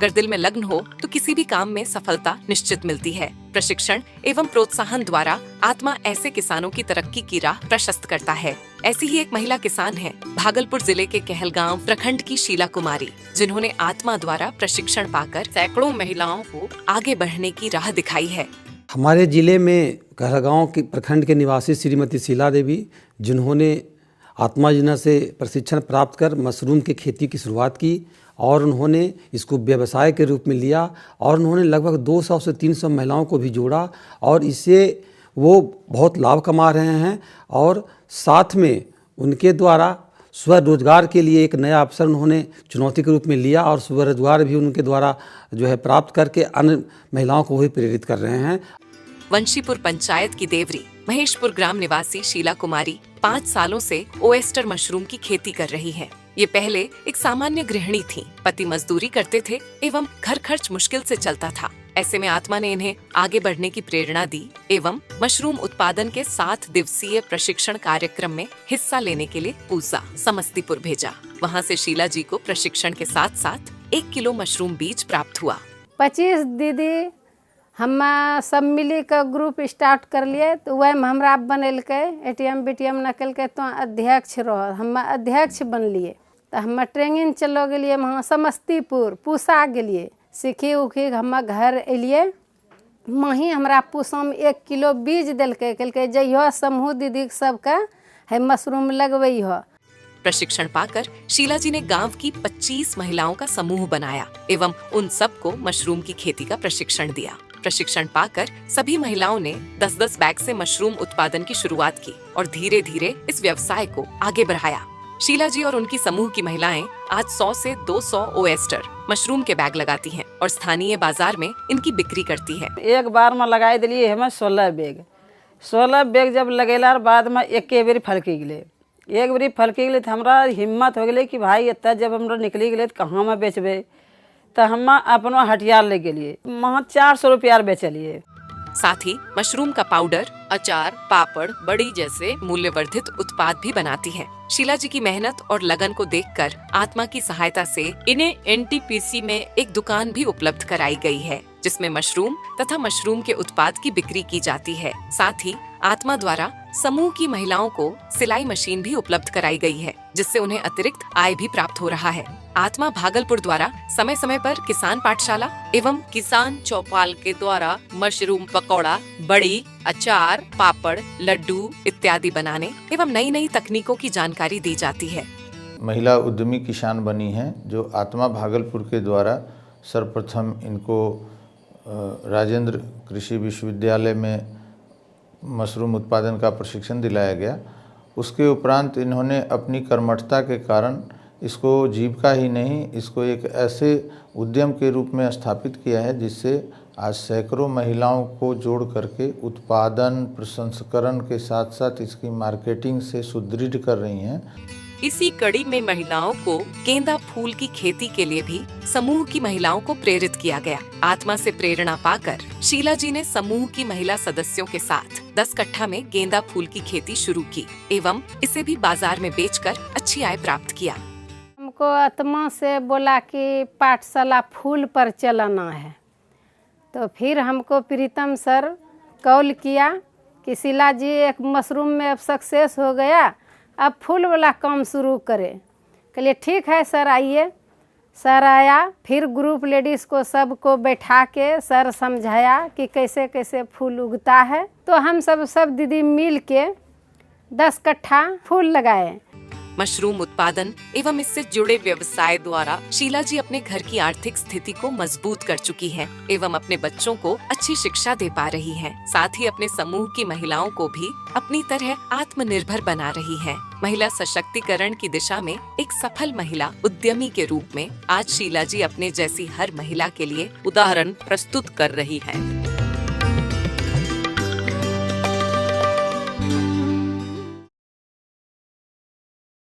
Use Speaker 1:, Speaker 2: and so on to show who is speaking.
Speaker 1: अगर दिल में लगन हो तो किसी भी काम में सफलता निश्चित मिलती है। प्रशिक्षण एवं प्रोत्साहन द्वारा आत्मा ऐसे किसानों की तरक्की की राह प्रशस्त करता है। ऐसी ही एक महिला किसान है भागलपुर जिले के कहलगांव प्रखंड की शीला कुमारी, जिन्होंने आत्मा द्वारा प्रशिक्षण पाकर सैकड़ों महिलाओं को आगे बढ़ने की राह दिखाई है।
Speaker 2: हमारे जिले में कहलगांव के प्रखंड के निवासी श्रीमती शीला देवी, जिन्होंने आत्मा योजना से प्रशिक्षण प्राप्त कर मशरूम की खेती की शुरुआत की और उन्होंने इसको व्यवसाय के रूप में लिया और उन्होंने लगभग 200 से 300 महिलाओं को भी जोड़ा और इससे वो बहुत लाभ कमा रहे हैं। और साथ में उनके द्वारा स्वरोजगार के लिए एक नया अवसर उन्होंने चुनौती के रूप में लिया और स्वरोजगार भी उनके द्वारा जो है प्राप्त करके अन्य महिलाओं को भी प्रेरित कर रहे हैं।
Speaker 1: वंशीपुर पंचायत की देवरी महेशपुर ग्राम निवासी शीला कुमारी 5 सालों से ओएस्टर मशरूम की खेती कर रही है। ये पहले एक सामान्य गृहिणी थी। पति मजदूरी करते थे एवं घर खर्च मुश्किल से चलता था। ऐसे में आत्मा ने इन्हें आगे बढ़ने की प्रेरणा दी एवं मशरूम उत्पादन के 7 दिवसीय प्रशिक्षण कार्यक्रम में हिस्सा लेने के लिए पूसा समस्तीपुर भेजा। वहाँ से शीला जी को प्रशिक्षण के साथ साथ 1 किलो मशरूम बीज प्राप्त हुआ।
Speaker 3: 25 दीदी हम सब मिली के ग्रुप स्टार्ट कर लिए, तो वह में हमरा बनैलकै एटीएम बीटीएम नकलकै तो अध्यक्ष रह, हम अध्यक्ष बनलिए। तो हम ट्रेनिंग चलो गेलिए वहाँ समस्तीपुर पूसा गेलिए, सीखी उखी हम घर एलिए। वहीं हमरा पूसा में 1 किलो बीज दिलकै, कहलकै जइहो समूह दीदी सबके है मशरूम लगबै हो।
Speaker 1: प्रशिक्षण पाकर शीला जी ने गांव की 25 महिलाओं का समूह बनाया एवं उन सबको मशरूम की खेती का प्रशिक्षण दिया। प्रशिक्षण पाकर सभी महिलाओं ने 10-10 बैग से मशरूम उत्पादन की शुरुआत की और धीरे धीरे इस व्यवसाय को आगे बढ़ाया। शीला जी और उनकी समूह की महिलाएं आज 100 से 200 ओएस्टर मशरूम के बैग लगाती हैं और स्थानीय बाजार में इनकी बिक्री करती है।
Speaker 4: एक बार में लगाई दिलिए हमें 16 बैग। 16 बैग जब लगेला बाद में एक बेरी फलकी गए, एक बेरी फलकी गए तो हमारा हिम्मत हो गई कि भाई इतना जब हमरा निकली गए तो कहाँ में बेचबे। तो हम अपना हटियार ले गए, वहाँ 400 रुपया बेचलिए।
Speaker 1: साथ ही मशरूम का पाउडर, अचार, पापड़, बड़ी जैसे मूल्यवर्धित उत्पाद भी बनाती है। शीला जी की मेहनत और लगन को देखकर आत्मा की सहायता से इन्हें एनटीपीसी में एक दुकान भी उपलब्ध कराई गई है, जिसमें मशरूम तथा मशरूम के उत्पाद की बिक्री की जाती है। साथ ही आत्मा द्वारा समूह की महिलाओं को सिलाई मशीन भी उपलब्ध कराई गई है, जिससे उन्हें अतिरिक्त आय भी प्राप्त हो रहा है। आत्मा भागलपुर द्वारा समय समय पर किसान पाठशाला एवं किसान चौपाल के द्वारा मशरूम पकौड़ा, बड़ी, अचार, पापड़, लड्डू इत्यादि बनाने एवं नई नई तकनीकों की जानकारी दी जाती है।
Speaker 5: महिला उद्यमी किसान बनी हैं, जो आत्मा भागलपुर के द्वारा सर्वप्रथम इनको राजेंद्र कृषि विश्वविद्यालय में मशरूम उत्पादन का प्रशिक्षण दिलाया गया। उसके उपरांत इन्होंने अपनी कर्मठता के कारण इसको जीविका ही नहीं, इसको एक ऐसे उद्यम के रूप में स्थापित किया है जिससे आज सैकड़ों महिलाओं को जोड़ करके उत्पादन प्रसंस्करण के साथ साथ इसकी मार्केटिंग से सुदृढ़ कर रही हैं।
Speaker 1: इसी कड़ी में महिलाओं को गेंदा फूल की खेती के लिए भी समूह की महिलाओं को प्रेरित किया गया। आत्मा से प्रेरणा पाकर शीला जी ने समूह की महिला सदस्यों के साथ 10 कट्ठा में गेंदा फूल की खेती शुरू की एवं इसे भी बाजार में बेचकर अच्छी आय प्राप्त किया।
Speaker 3: हमको आत्मा से बोला कि पाठशाला फूल पर चलाना है, तो फिर हमको प्रीतम सर कॉल किया कि शीला जी एक मशरूम में अब सक्सेस हो गया, अब फूल वाला काम शुरू करें। कहलिए ठीक है सर आइए। सर आया, फिर ग्रुप लेडीज़ को सबको बैठा के सर समझाया कि कैसे कैसे फूल उगता है। तो हम सब दीदी मिल के 10 कट्ठा फूल लगाए।
Speaker 1: मशरूम उत्पादन एवं इससे जुड़े व्यवसाय द्वारा शीला जी अपने घर की आर्थिक स्थिति को मजबूत कर चुकी हैं एवं अपने बच्चों को अच्छी शिक्षा दे पा रही हैं। साथ ही अपने समूह की महिलाओं को भी अपनी तरह आत्मनिर्भर बना रही हैं। महिला सशक्तिकरण की दिशा में एक सफल महिला उद्यमी के रूप में आज शीला जी अपने जैसी हर महिला के लिए उदाहरण प्रस्तुत कर रही हैं।